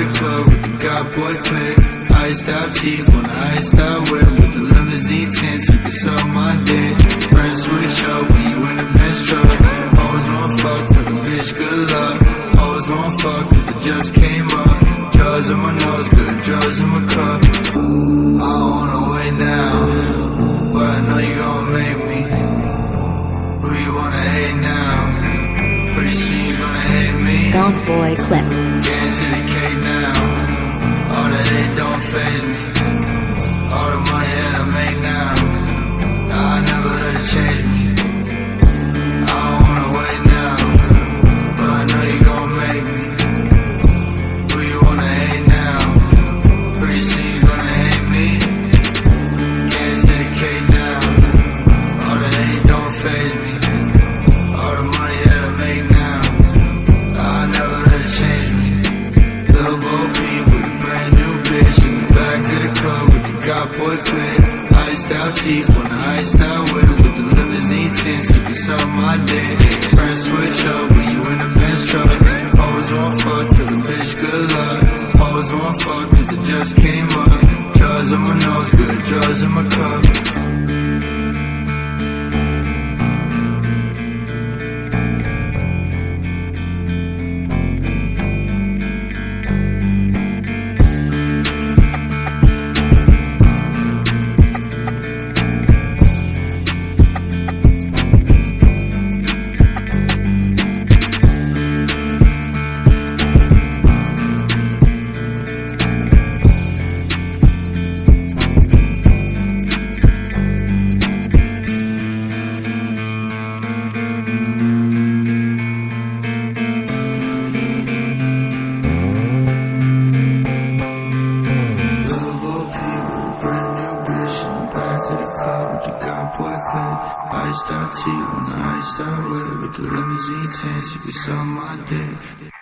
the club with the God boy clip. Iced out teeth on the iced out whip with the limousine tints, you can suck my dick. Press switch up when you in the Benz truck. Always want fuck, tell the bitch good luck. Always want fuck cause it just came up. Drugs in my nose, good drugs in my cup. I don't wanna wait now, but I know you gon' make me. Who you wanna hate now? Pretty soon you gonna hate me. Golf boy clip. Get into the cake now. All the hate don't faze me. All the money that I make now, I never let it change me. I don't wanna wait now, but I know you gon' make me. Who you wanna hate now? Pretty soon you gonna hate me. Get into the cake now. All the hate don't faze me. All the money that I make now, I never let it change me. Lil Peep with a brand new bitch in the back of the club with the God boy clip. Iced out teeth on the iced out whip with the limousine tints, you can suck my dick. Press switch up when you in the Benz truck. Always want fuck, tell the bitch good luck. Always want fuck cause it just came up. Drugs in my nose, good drugs in my cup. Iced out teeth on the iced out whip with the limousine tints, you can suck my dick.